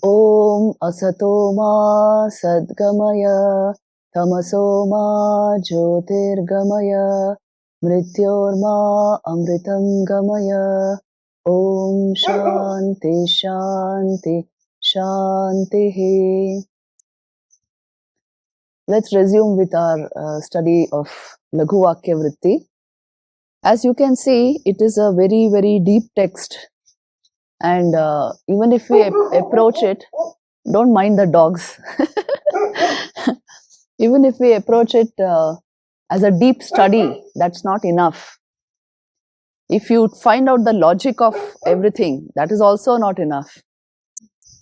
Om Asatoma Sadgamaya Tamasoma Jyotirgamaya Mrityorma Amritam Gamaya. Om Shanti Shanti Shanti. Let's resume with our study of Laghu Vakya Vritti. As you can see, it is a very, very deep text. And even if we approach it, don't mind the dogs. Even if we approach it as a deep study, that's not enough. If you find out the logic of everything, that is also not enough.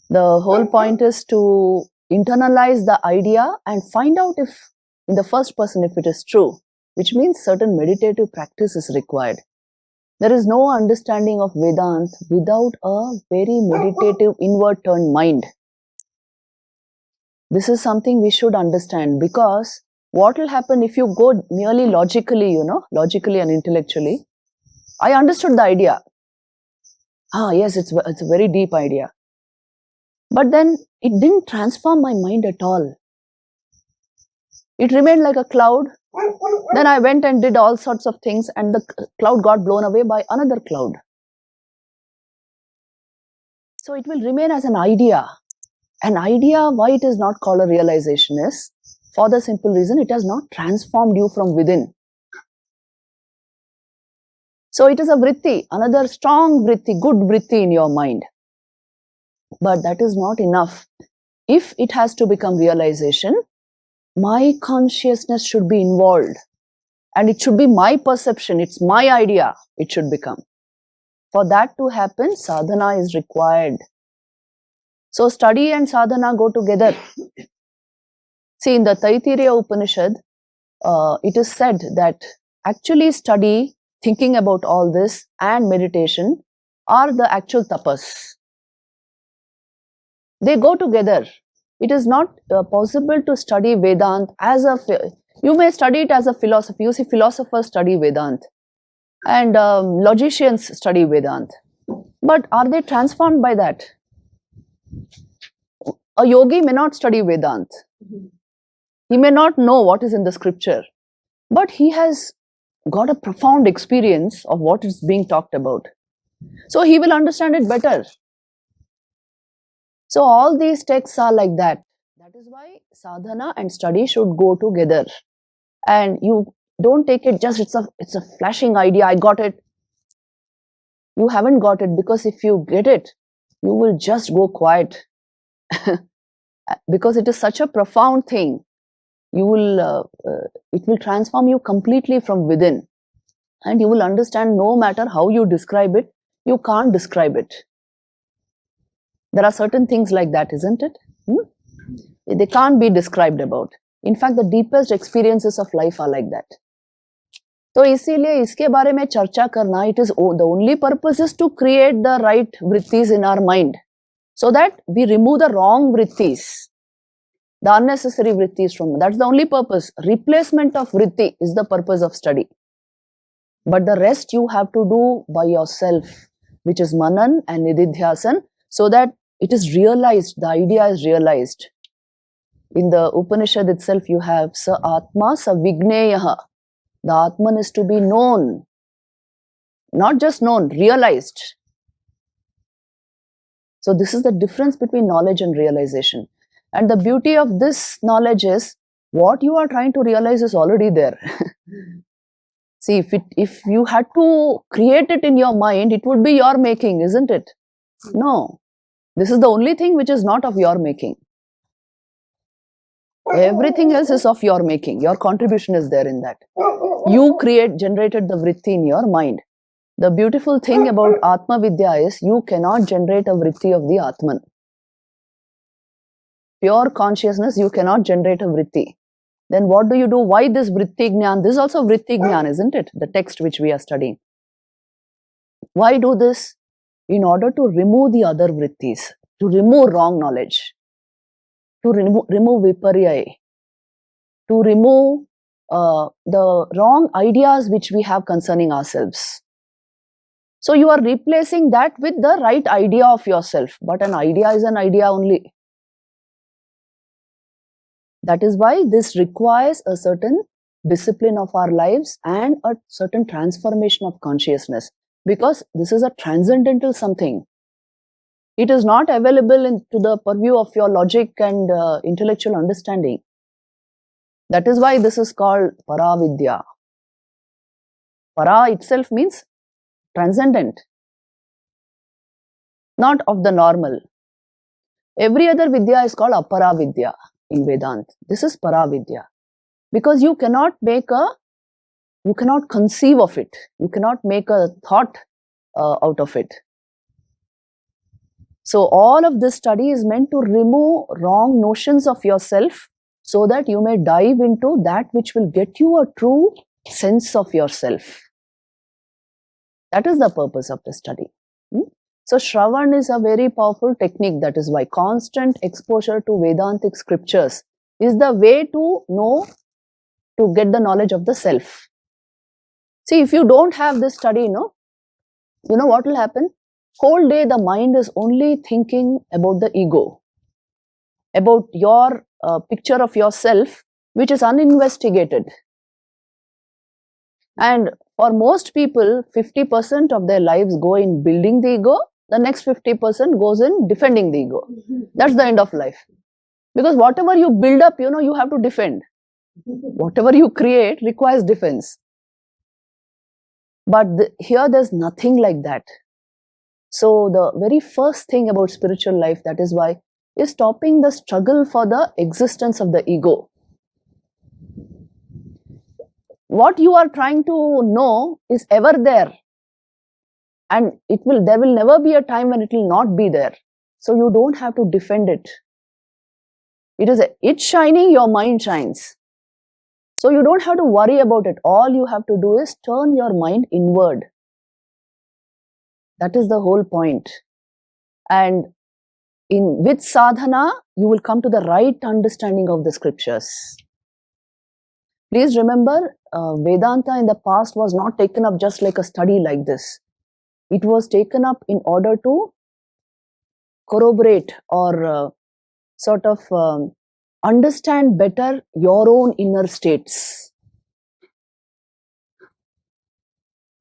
The whole point is to internalize the idea and find out if, in the first person, if it is true, which means certain meditative practice is required. There is no understanding of Vedanta without a very meditative inward turned mind. This is something we should understand, because what will happen if you go merely logically, logically and intellectually? I understood the idea. Yes, it's a very deep idea. But then it didn't transform my mind at all. It remained like a cloud. Then I went and did all sorts of things, and the cloud got blown away by another cloud. So it will remain as an idea. An idea, why it is not called a realization is, for the simple reason it has not transformed you from within. So it is a vritti, another strong vritti, good vritti in your mind. But that is not enough. If it has to become realization, my consciousness should be involved, and it should be my perception, it's my idea, it should become. For that to happen, sadhana is required. So study and sadhana go together. See, in the Turiya Upanishad, it is said that actually study, thinking about all this, and meditation are the actual tapas. They go together. It is not possible to study Vedanta as a... You may study it as a philosophy. You see, philosophers study Vedanta, and logicians study Vedanta. But are they transformed by that? A yogi may not study Vedanta. He may not know what is in the scripture, but he has got a profound experience of what is being talked about. So he will understand it better. So all these texts are like that. That is why sadhana and study should go together. And you don't take it just, it's a flashing idea, I got it. You haven't got it, because if you get it, you will just go quiet. Because it is such a profound thing. You will, it will transform you completely from within. And you will understand, no matter how you describe it, you can't describe it. There are certain things like that, isn't it? They can't be described about. In fact, the deepest experiences of life are like that. So, इसीलिए इसके बारे में चर्चा करना, it is the only purpose is to create the right vrittis in our mind, so that we remove the wrong vrittis, the unnecessary vrittis from. That's the only purpose. Replacement of vritti is the purpose of study. But the rest you have to do by yourself, which is manan and nididhyasan, so that it is realized, the idea is realized. In the Upanishad itself, you have sa atma sa vigneyaha. The Atman is to be known. Not just known, realized. So this is the difference between knowledge and realization. And the beauty of this knowledge is, what you are trying to realize is already there. See, if you had to create it in your mind, it would be your making, isn't it? No. This is the only thing which is not of your making. Everything else is of your making. Your contribution is there in that. You generated the vritti in your mind. The beautiful thing about Atma Vidya is, you cannot generate a vritti of the Atman. Pure consciousness, you cannot generate a vritti. Then what do you do? Why this vritti jnana? This is also vritti jnana, isn't it? The text which we are studying. Why do this? In order to remove the other vrittis, to remove wrong knowledge, to remove viparyaya, to remove the wrong ideas which we have concerning ourselves. So you are replacing that with the right idea of yourself. But an idea is an idea only. That is why this requires a certain discipline of our lives and a certain transformation of consciousness. Because this is a transcendental something. It is not available to the purview of your logic and intellectual understanding. That is why this is called Paravidya. Para itself means transcendent, not of the normal. Every other Vidya is called Aparavidya in Vedanta. This is Paravidya. Because you cannot conceive of it. You cannot make a thought out of it. So all of this study is meant to remove wrong notions of yourself so that you may dive into that which will get you a true sense of yourself. That is the purpose of the study. So Shravan is a very powerful technique. That is why constant exposure to Vedantic scriptures is the way to get the knowledge of the self. See, if you don't have this study, you know what will happen? Whole day the mind is only thinking about the ego, about your picture of yourself, which is uninvestigated. And for most people, 50% of their lives go in building the ego, the next 50% goes in defending the ego. That's the end of life. Because whatever you build up, you have to defend. Whatever you create requires defense. But here there's nothing like that. So the very first thing about spiritual life, that is why, is stopping the struggle for the existence of the ego. What you are trying to know is ever there. And there will never be a time when it will not be there. So you don't have to defend it. It's shining, your mind shines. So you don't have to worry about it. All you have to do is turn your mind inward. That is the whole point. And with sadhana, you will come to the right understanding of the scriptures. Please remember, Vedanta in the past was not taken up just like a study like this. It was taken up in order to corroborate or sort of understand better your own inner states.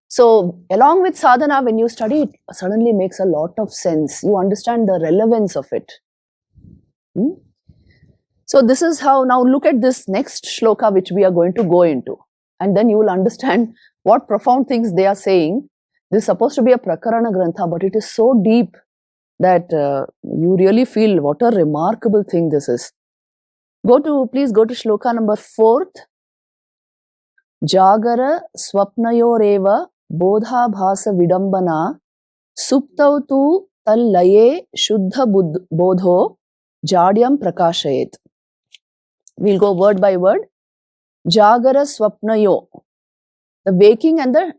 So, along with sadhana, when you study, it suddenly makes a lot of sense. You understand the relevance of it. So, this is how, now look at this next shloka which we are going to go into. And then you will understand what profound things they are saying. This is supposed to be a prakarana grantha, but it is so deep that you really feel what a remarkable thing this is. Please go to shloka number 4th. Jagara swapnayoreva bodha bhasa vidambana suptau tu tallaye shuddha bodho jadyam prakashayet. We'll go word by word. Jagara swapnayo, the waking and the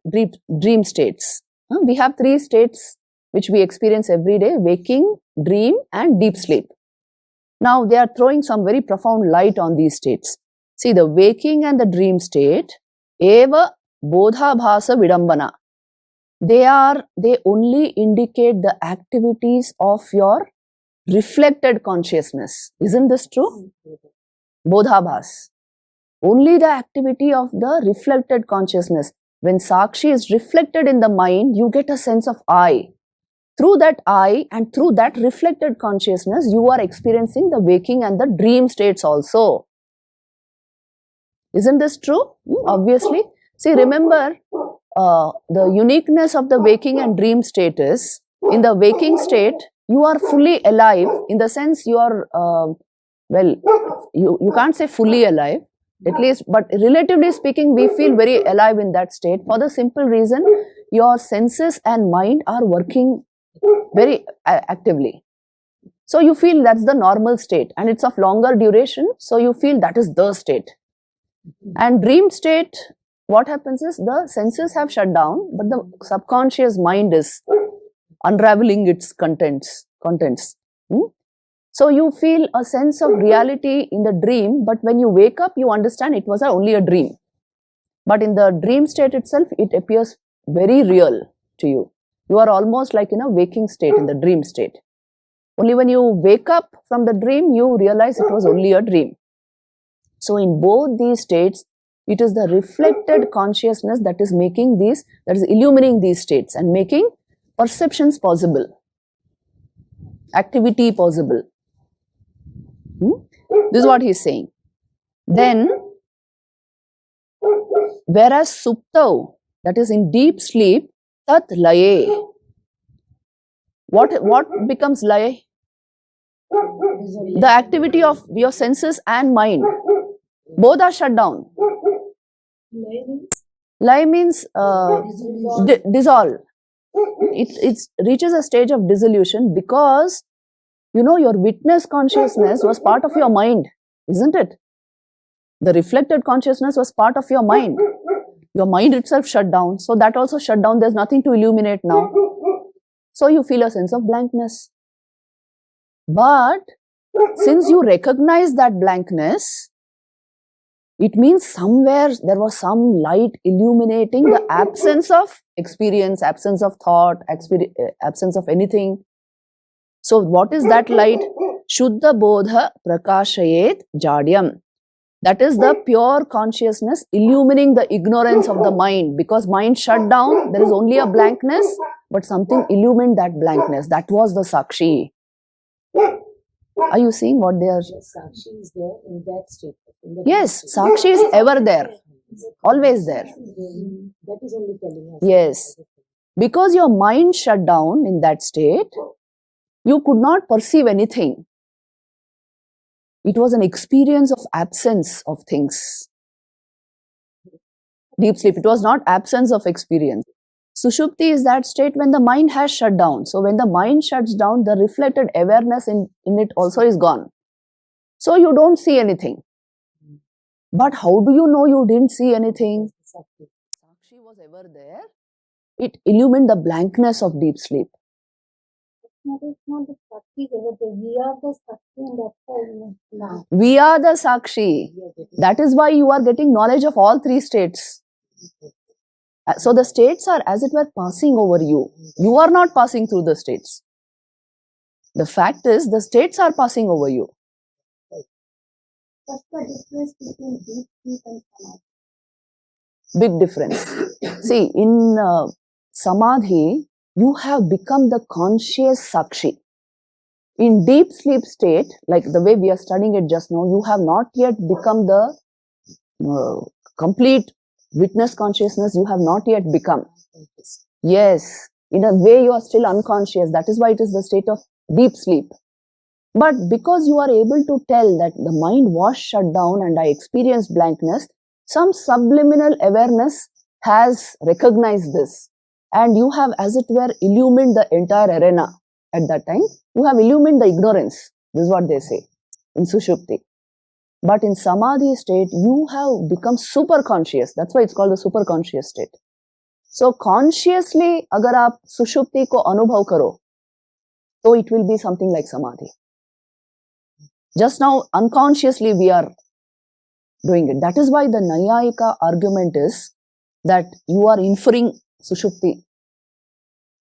dream states. We have 3 states which we experience every day: waking, dream and deep sleep. Now they are throwing some very profound light on these states. See, the waking and the dream state, eva bodha bhasa vidambana. They only indicate the activities of your reflected consciousness. Isn't this true? Bodhabhas. Only the activity of the reflected consciousness. When Sakshi is reflected in the mind, you get a sense of I. Through that I and through that reflected consciousness, you are experiencing the waking and the dream states also. Isn't this true? Obviously. See, remember, the uniqueness of the waking and dream state is, in the waking state, you are fully alive, in the sense you are, you can't say fully alive, at least, but relatively speaking, we feel very alive in that state for the simple reason your senses and mind are working very actively. So you feel that's the normal state and it's of longer duration, so you feel that is the state. And dream state, what happens is the senses have shut down, but the subconscious mind is unraveling its contents. So you feel a sense of reality in the dream, but when you wake up, you understand it was only a dream. But in the dream state itself, it appears very real to you. You are almost like in a waking state, in the dream state. Only when you wake up from the dream, you realize it was only a dream. So in both these states, it is the reflected consciousness that is making these, that is illuminating these states and making perceptions possible, activity possible. This is what he is saying. Then, whereas suptau, that is in deep sleep, tat laye. What becomes laye? The activity of your senses and mind. Both are shut down. Laye means dissolve. It reaches a stage of dissolution because, your witness consciousness was part of your mind, isn't it? The reflected consciousness was part of your mind. Your mind itself shut down. So that also shut down. There's nothing to illuminate now. So you feel a sense of blankness. But since you recognize that blankness, it means somewhere there was some light illuminating the absence of experience, absence of thought, absence of anything. So what is that light? Shuddha bodha prakashayet jadyam. That is the pure consciousness illumining the ignorance of the mind. Because mind shut down, there is only a blankness, but something illumined that blankness. That was the Sakshi. Are you seeing what they are? Sakshi is there in that state. Yes, Sakshi is ever there. Always there. That is only telling us. Yes. Because your mind shut down in that state, you could not perceive anything. It was an experience of absence of things. Deep sleep, it was not absence of experience. Sushupti is that state when the mind has shut down. So when the mind shuts down, the reflected awareness in it also is gone. So you don't see anything. But how do you know you didn't see anything? Sakshi was ever there. It illumined the blankness of deep sleep. It's not the Sakshi ever there. We are the Sakshi and that's why now. We are the Sakshi. That is why you are getting knowledge of all three states. So the states are as it were passing over you. You are not passing through the states. The fact is the states are passing over you. What's the difference between deep sleep and samadhi? Big difference. See, in samadhi, you have become the conscious Sakshi. In deep sleep state, like the way we are studying it just now, you have not yet become the complete witness consciousness. You have not yet become. Yes, in a way you are still unconscious. That is why it is the state of deep sleep. But because you are able to tell that the mind was shut down and I experienced blankness, some subliminal awareness has recognized this. And you have, as it were, illumined the entire arena at that time. You have illumined the ignorance. This is what they say in Sushupti. But in Samadhi state, you have become super conscious. That's why it's called the super conscious state. So consciously, agar aap Sushupti ko anubhav karo, so it will be something like Samadhi. Just now, unconsciously we are doing it. That is why the Nayayika argument is that you are inferring Sushupti.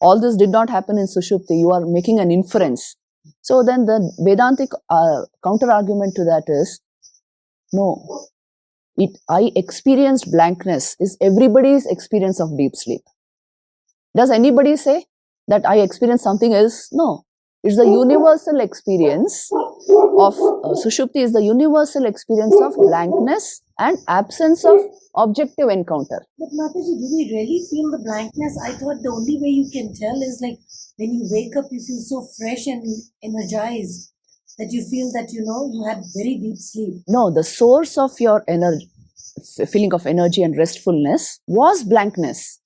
All this did not happen in Sushupti. You are making an inference. So then the Vedantic counter-argument to that is, no, I experienced blankness is everybody's experience of deep sleep. Does anybody say that I experienced something else? No. It's the universal experience of Sushupti is the universal experience of blankness and absence of objective encounter. But Mataji, do we really feel the blankness? I thought the only way you can tell is like when you wake up, you feel so fresh and energized that you feel that, you had very deep sleep. No, the source of your energy, feeling of energy and restfulness was blankness.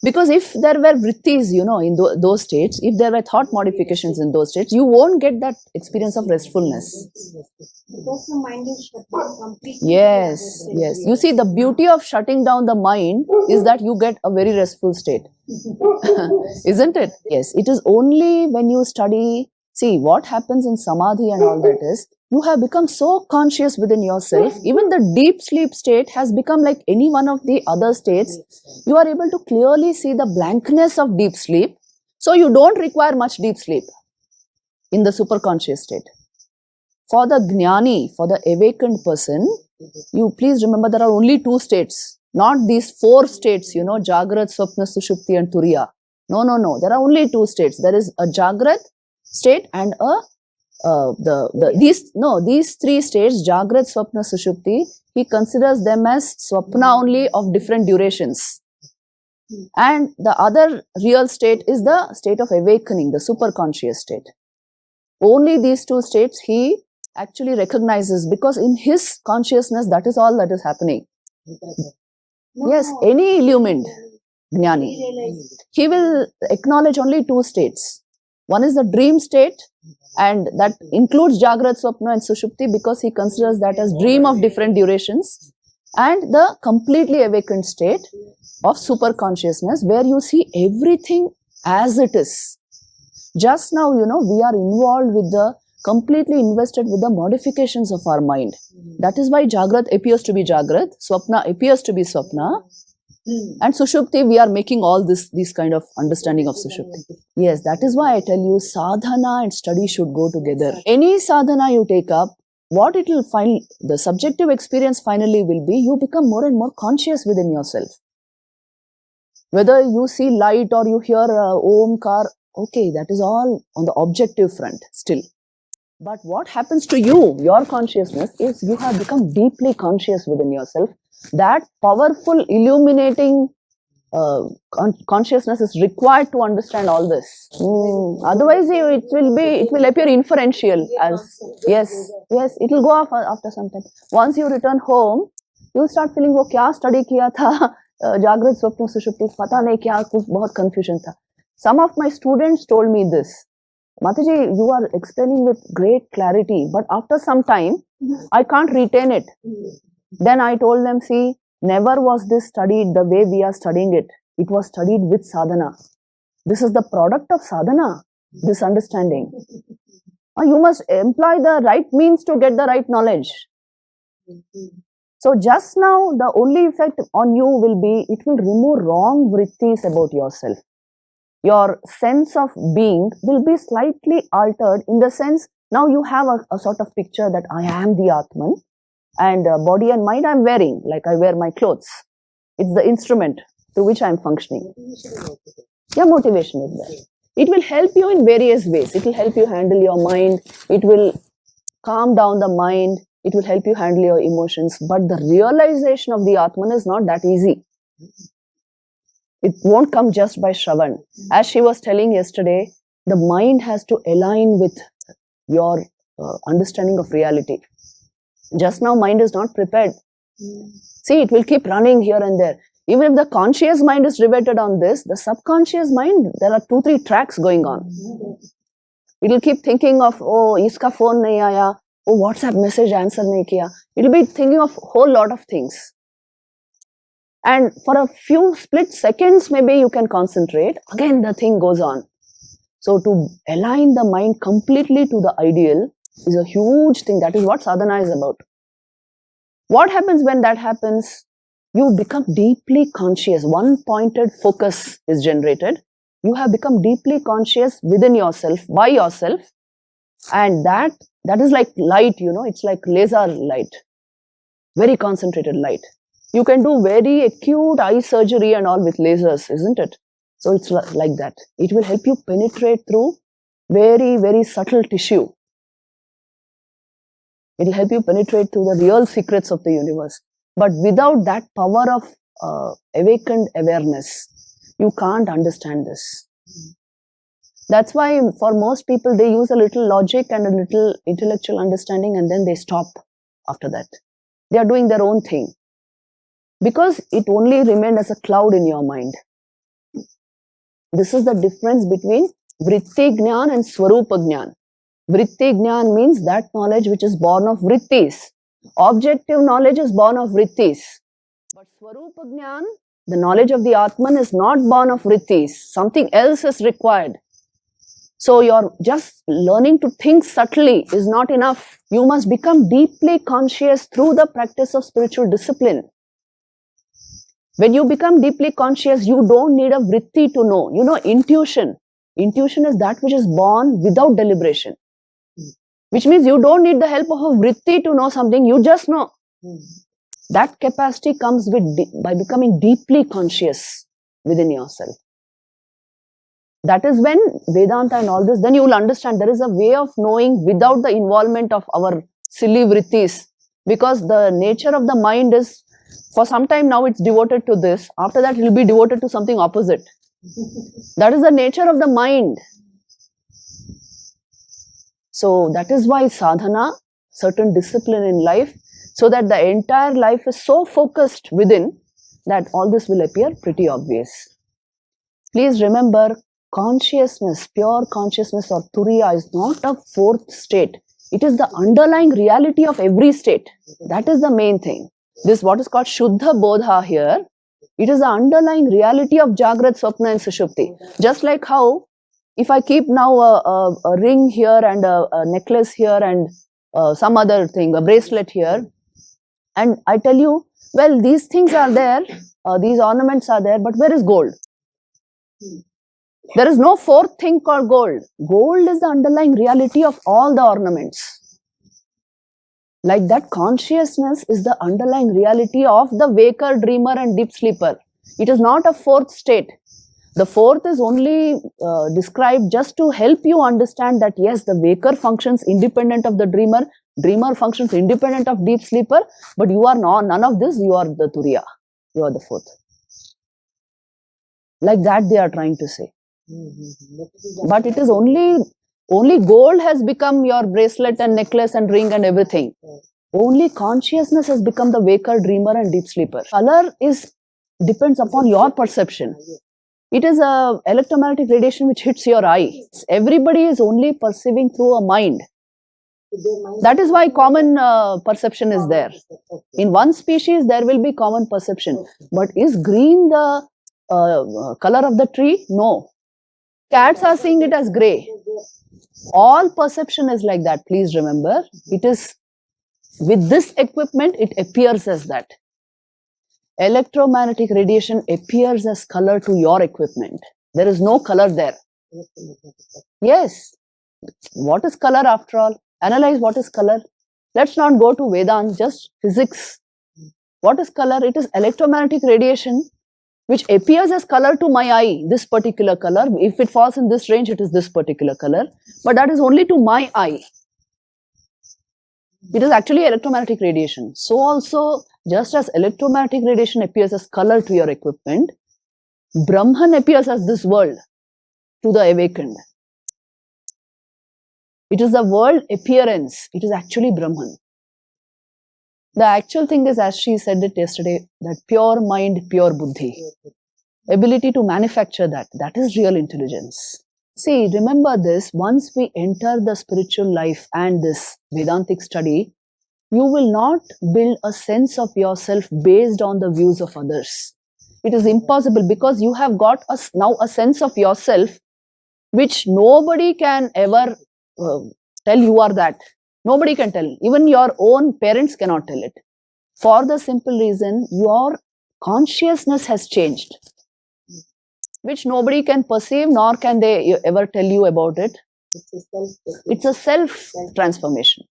Because if there were vrittis, in those states, if there were thought modifications in those states, you won't get that experience of restfulness. Because the mind is shut down completely. Yes, yes. You see, the beauty of shutting down the mind is that you get a very restful state. Isn't it? Yes, it is only when you study. See, what happens in samadhi and all that is, you have become so conscious within yourself. Even the deep sleep state has become like any one of the other states. You are able to clearly see the blankness of deep sleep. So you don't require much deep sleep in the superconscious state. For the jnani, for the awakened person, you please remember there are only two states. Not these four states, Jagrat, Swapna, Sushupti and Turiya. No. There are only two states. There is a Jagrat state and these three states, Jagrat, Swapna, Sushupti, he considers them as Swapna only of different durations. And the other real state is the state of awakening, the superconscious state. Only these two states he actually recognizes, because in his consciousness, that is all that is happening. Yes, any illumined jnani, he will acknowledge only two states. One is the dream state, and that includes Jagrat, Swapna and Sushupti, because he considers that as dream of different durations, and the completely awakened state of superconsciousness, where you see everything as it is. Just now, we are involved with the, completely invested with the modifications of our mind. That is why Jagrat appears to be Jagrat, Swapna appears to be Swapna, and Sushupti, we are making all this kind of understanding of Sushupti. Yes, that is why I tell you, sadhana and study should go together. Any sadhana you take up, what it will find, the subjective experience finally will be, you become more and more conscious within yourself. Whether you see light or you hear Omkar, okay, that is all on the objective front still. But what happens to you, your consciousness, is you have become deeply conscious within yourself. That powerful, illuminating consciousness is required to understand all this. Otherwise, it will appear inferential as, yes, it will go off after some time. Once you return home, you will start feeling, wo kya study kiya tha, Jagrat, Swapna, Sushupti, pata nahi kya, kuch bahut confusion tha. Some of my students told me this. Mataji, you are explaining with great clarity, but after some time, I can't retain it. Then I told them, see, never was this studied the way we are studying it. It was studied with sadhana. This is the product of sadhana, this understanding. You must employ the right means to get the right knowledge. So just now, the only effect on you will be, it will remove wrong vrittis about yourself. Your sense of being will be slightly altered, in the sense, now you have a sort of picture that I am the Atman, and body and mind I am wearing, like I wear my clothes. It's the instrument to which I am functioning. Yeah, motivation is there. It will help you in various ways. It will help you handle your mind. It will calm down the mind. It will help you handle your emotions. But the realization of the Atman is not that easy. It won't come just by Shravan. As she was telling yesterday, the mind has to align with your understanding of reality. Just now, mind is not prepared. See, it will keep running here and there. Even if the conscious mind is riveted on this, the subconscious mind, there are 2-3 tracks going on. It will keep thinking of, oh, iska phone nahi aaya, oh, WhatsApp message answer nahi kiya. It will be thinking of a whole lot of things. And for a few split seconds, maybe you can concentrate. Again, the thing goes on. So to align the mind completely to the ideal is a huge thing. That is what sadhana is about. What happens when that happens? You become deeply conscious. One-pointed focus is generated. You have become deeply conscious within yourself, by yourself. And that is like light, it's like laser light. Very concentrated light. You can do very acute eye surgery and all with lasers, isn't it? So it's like that. It will help you penetrate through very, very subtle tissue. It will help you penetrate through the real secrets of the universe. But without that power of awakened awareness, you can't understand this. That's why for most people, they use a little logic and a little intellectual understanding, and then they stop after that. They are doing their own thing. Because it only remained as a cloud in your mind. This is the difference between vritti jnana and swarupa jnana. Vritti jnana means that knowledge which is born of vrittis. Objective knowledge is born of vrittis. But swarupa jnana, the knowledge of the Atman, is not born of vrittis. Something else is required. So you're just learning to think subtly is not enough. You must become deeply conscious through the practice of spiritual discipline. When you become deeply conscious, you don't need a vritti to know. You know, intuition. Intuition is that which is born without deliberation. Which means you don't need the help of a vritti to know something, you just know. That capacity comes by becoming deeply conscious within yourself. That is when Vedanta and all this, then you will understand there is a way of knowing without the involvement of our silly vrittis. Because the nature of the mind is, for some time now it's devoted to this, after that it will be devoted to something opposite. That is the nature of the mind. So that is why sadhana, certain discipline in life, so that the entire life is so focused within that all this will appear pretty obvious. Please remember, consciousness, pure consciousness or Turiya is not a fourth state. It is the underlying reality of every state. That is the main thing. This what is called Shuddha Bodha here. It is the underlying reality of Jagrat, Swapna and Sushupti. Just like how if I keep now a ring here and a necklace here and some other thing, a bracelet here, and I tell you, well, these things are there, these ornaments are there, but where is gold? There is no fourth thing called gold. Gold is the underlying reality of all the ornaments. Like that, consciousness is the underlying reality of the waker, dreamer and deep sleeper. It is not a fourth state. The fourth is only described just to help you understand that yes, the waker functions independent of the dreamer, dreamer functions independent of deep sleeper, but you are not, none of this, you are the Turiya, you are the fourth. Like that they are trying to say. But it is only gold has become your bracelet and necklace and ring and everything. Only consciousness has become the waker, dreamer and deep sleeper. Color depends upon your perception. It is a electromagnetic radiation which hits your eye. Everybody is only perceiving through a mind. That is why common perception is there. In one species, there will be common perception. But is green the color of the tree? No. Cats are seeing it as grey. All perception is like that. Please remember, it is with this equipment, it appears as that. Electromagnetic radiation appears as color to your equipment. There is no color there. Yes. What is color after all? Analyze what is color. Let's not go to Vedanta, just physics. What is color? It is electromagnetic radiation which appears as color to my eye, this particular color. If it falls in this range, it is this particular color. But that is only to my eye. It is actually electromagnetic radiation. So also, just as electromagnetic radiation appears as color to your equipment, Brahman appears as this world to the awakened. It is the world appearance. It is actually Brahman. The actual thing is, as she said it yesterday, that pure mind, pure buddhi. Ability to manufacture that. That is real intelligence. See, remember this, once we enter the spiritual life and this Vedantic study, you will not build a sense of yourself based on the views of others. It is impossible because you have got now a sense of yourself which nobody can ever tell you are that. Nobody can tell. Even your own parents cannot tell it. For the simple reason, your consciousness has changed, which nobody can perceive, nor can they ever tell you about it. It's a self-transformation.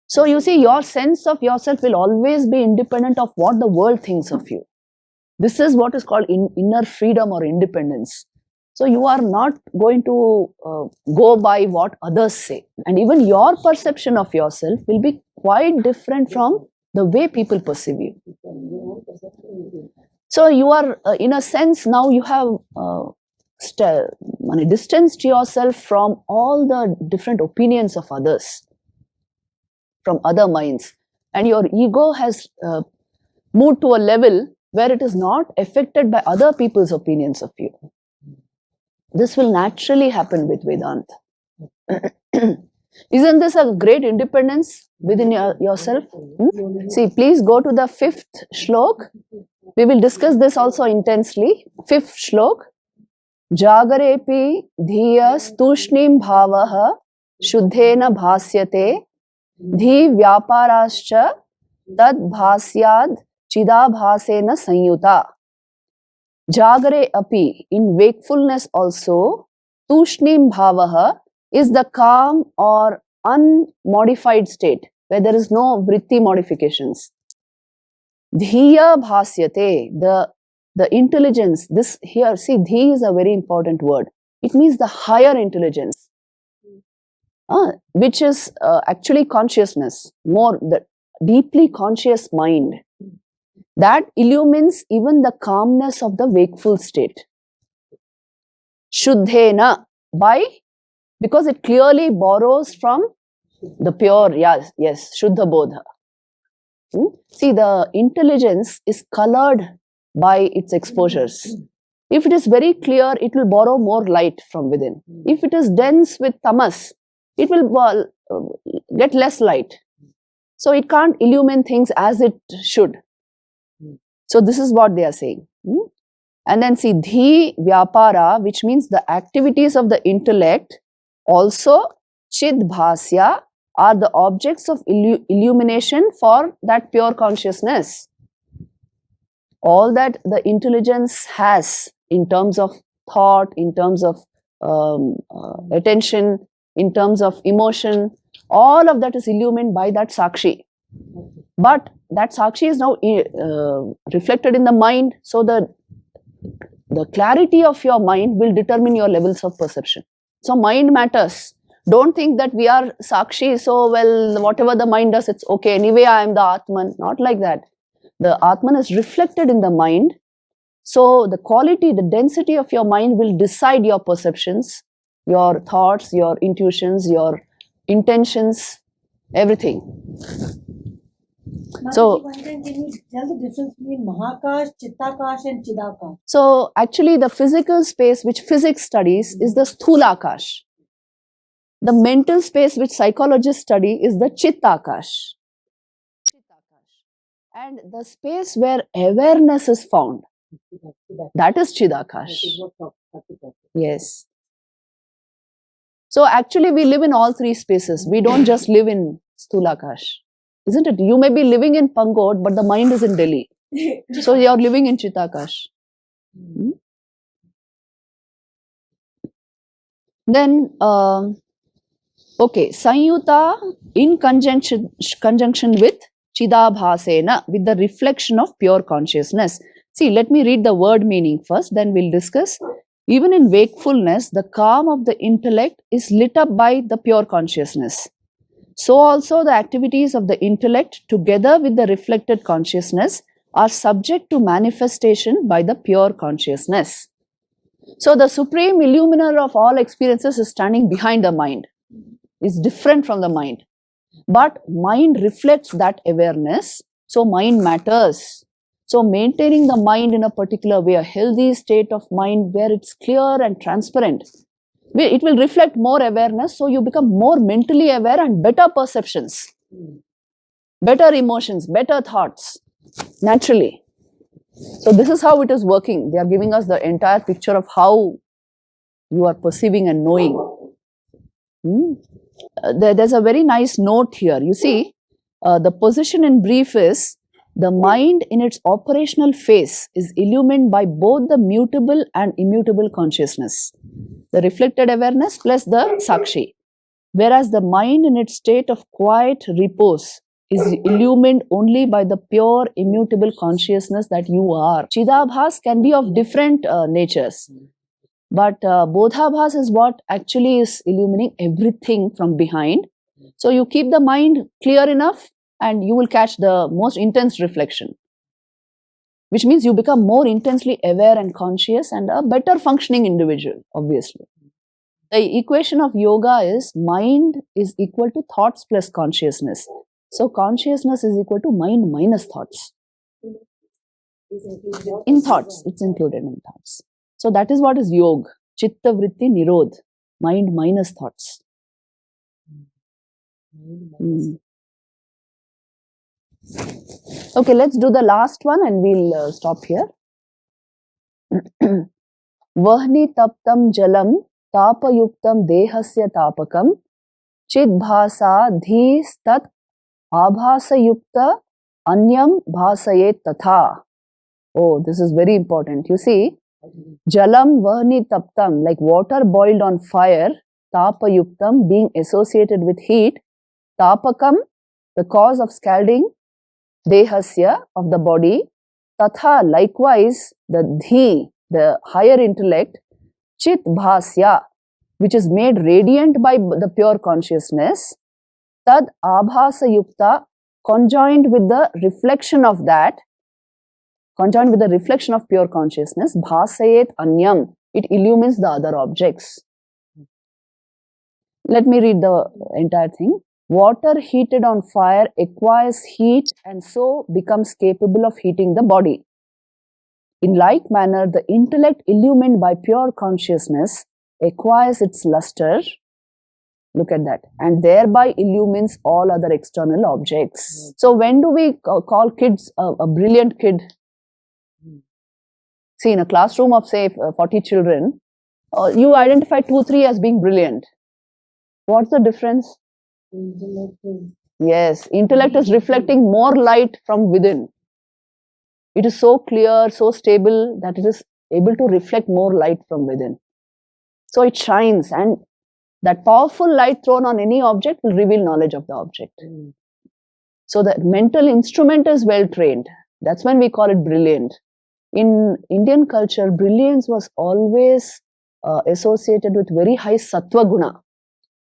So you see, your sense of yourself will always be independent of what the world thinks of you. This is what is called inner freedom or independence. So you are not going to go by what others say. And even your perception of yourself will be quite different from the way people perceive you. So you are, in a sense, now you have distanced yourself from all the different opinions of others, from other minds. And your ego has moved to a level where it is not affected by other people's opinions of you. This will naturally happen with Vedanta. Isn't this a great independence within yourself? See, please go to the 5th shlok. We will discuss this also intensely. 5th shlok. Jagarepi dhiya stushnim bhavaha shuddhena bhasyate dhi vyaparascha tad bhasyad chidabhasena sanyuta. Jagare api, in wakefulness also, tushnim bhavaha is the calm or unmodified state where there is no vritti modifications. Dhiya bhasyate, the intelligence, this here, see, dhi is a very important word. It means the higher intelligence, which is actually consciousness, more the deeply conscious mind. That illumines even the calmness of the wakeful state. Shuddhena, because it clearly borrows from the pure, yes, Shuddha Bodha. See, the intelligence is colored by its exposures. If it is very clear, it will borrow more light from within. If it is dense with tamas, it will get less light. So it can't illumine things as it should. So this is what they are saying. And then see, dhi vyapara, which means the activities of the intellect, also chid bhasya, are the objects of illumination for that pure consciousness. All that the intelligence has in terms of thought, in terms of attention, in terms of emotion, all of that is illumined by that Sakshi. But that Sakshi is now reflected in the mind, so the clarity of your mind will determine your levels of perception. So mind matters. Don't think that we are Sakshi, so well, whatever the mind does, it's okay. Anyway, I am the Atman. Not like that. The Atman is reflected in the mind. So the quality, the density of your mind will decide your perceptions, your thoughts, your intuitions, your intentions, everything. So, can you tell the difference between Mahakash, Chittakash and Chidakash? So actually the physical space which physics studies is the Sthulakash. The mental space which psychologists study is the Chittakash. And the space where awareness is found, that is Chidakash. Yes. So actually we live in all three spaces. We don't just live in Sthulakash. Isn't it? You may be living in Pangot, but the mind is in Delhi. So you are living in Chittakash. Then, okay, Sanyuta in conjunction with Chidabhasena, with the reflection of pure consciousness. See, let me read the word meaning first, then we'll discuss. Even in wakefulness, the calm of the intellect is lit up by the pure consciousness. So also the activities of the intellect together with the reflected consciousness are subject to manifestation by the pure consciousness. So the supreme illuminer of all experiences is standing behind the mind, is different from the mind. But mind reflects that awareness, so mind matters. So maintaining the mind in a particular way, a healthy state of mind where it's clear and transparent, it will reflect more awareness, so you become more mentally aware and better perceptions, better emotions, better thoughts, naturally. So this is how it is working. They are giving us the entire picture of how you are perceiving and knowing. There's a very nice note here. You see, the position in brief is, the mind in its operational phase is illumined by both the mutable and immutable consciousness, the reflected awareness plus the Sakshi. Whereas the mind in its state of quiet repose is illumined only by the pure immutable consciousness that you are. Chidabhas can be of different natures, but Bodhabhas is what actually is illumining everything from behind. So you keep the mind clear enough and you will catch the most intense reflection, which means you become more intensely aware and conscious and a better functioning individual, obviously. The equation of yoga is mind is equal to thoughts plus consciousness. So consciousness is equal to mind minus thoughts. In thoughts, it's included in thoughts. So that is what is yoga. Chitta vritti nirodh, mind minus thoughts. Okay, let's do the last one and we'll stop here. Vahni taptam jalam tapayuktam dehasya tapakam chidbhasa dhistat abhasayukta anyam bhasayet tatha. Oh, this is very important. You see, jalam vahni taptam, like water boiled on fire, tapayuktam, being associated with heat, tapakam, the cause of scalding, dehasya, of the body, tatha, likewise, the dhi, the higher intellect, chit bhasya, which is made radiant by the pure consciousness, tad abhasa yukta, conjoined with the reflection of that, conjoined with the reflection of pure consciousness, bhasayet anyam, it illumines the other objects. Let me read the entire thing. Water heated on fire acquires heat and so becomes capable of heating the body. In like manner, the intellect illumined by pure consciousness acquires its luster, look at that, and thereby illumines all other external objects. So when do we call kids a brilliant kid? See, in a classroom of say 40 children, you identify 2-3 as being brilliant. What's the difference? Yes, intellect is reflecting more light from within. It is so clear, so stable that it is able to reflect more light from within. So it shines, and that powerful light thrown on any object will reveal knowledge of the object. So the mental instrument is well trained. That's when we call it brilliant. In Indian culture, brilliance was always associated with very high sattva guna.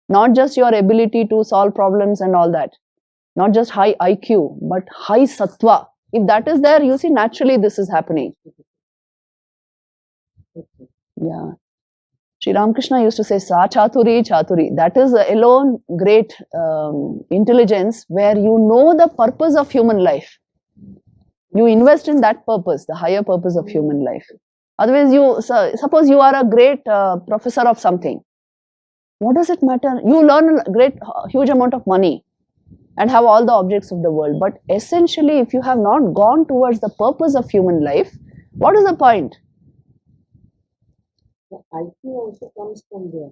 Not just your ability to solve problems and all that. Not just high IQ, but high sattva. If that is there, you see, naturally this is happening. Yeah. Sri Ramakrishna used to say, Sa Chaturi, Chaturi. That is alone great intelligence where you know the purpose of human life. You invest in that purpose, the higher purpose of human life. Otherwise, suppose you are a great professor of something. What does it matter? You learn a huge amount of money and have all the objects of the world. But essentially, if you have not gone towards the purpose of human life, what is the point? The IQ also comes from there.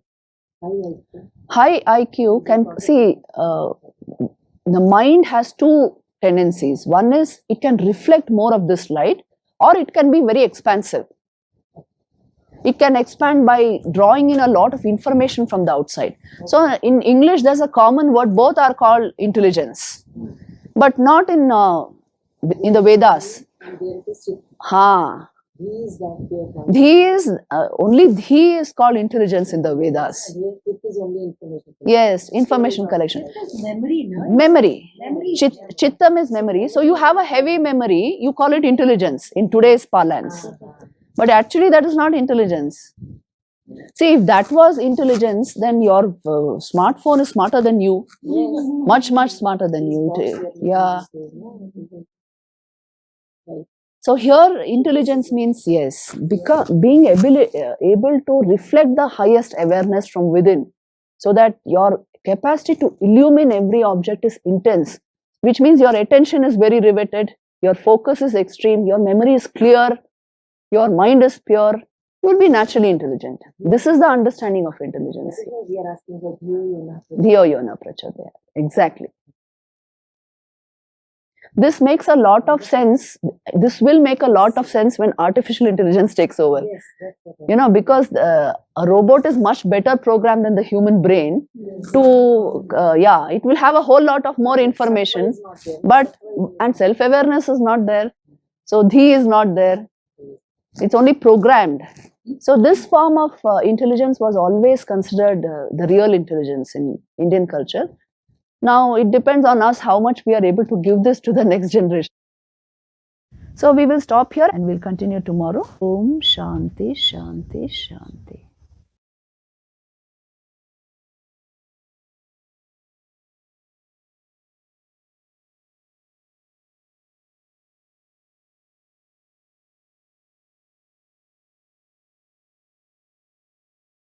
High IQ can, see, the mind has two tendencies. One is it can reflect more of this light, or it can be very expansive. It can expand by drawing in a lot of information from the outside. So in English, there's a common word, both are called intelligence, but not in the Vedas. Ha. Dhi is only dhi is called intelligence in the Vedas. Yes, information collection. Memory. Chittam is memory. So you have a heavy memory, you call it intelligence in today's parlance. But actually that is not intelligence. See, if that was intelligence, then your smartphone is smarter than you. Much, much smarter than you. Yeah. So here intelligence means, yes, being able to reflect the highest awareness from within, so that your capacity to illumine every object is intense, which means your attention is very riveted, your focus is extreme, your memory is clear, your mind is pure, you will be naturally intelligent. This is the understanding of intelligence. We are asking for Dhiyo yona prachodaya. Exactly. This makes a lot of sense. This will make a lot of sense when artificial intelligence takes over. Yes, you know, because a robot is much better programmed than the human brain. To it will have a whole lot of more information, and self-awareness is not there. So dhi is not there. It's only programmed. So this form of intelligence was always considered the real intelligence in Indian culture. Now it depends on us how much we are able to give this to the next generation. So we will stop here and we'll continue tomorrow. Om Shanti Shanti Shanti.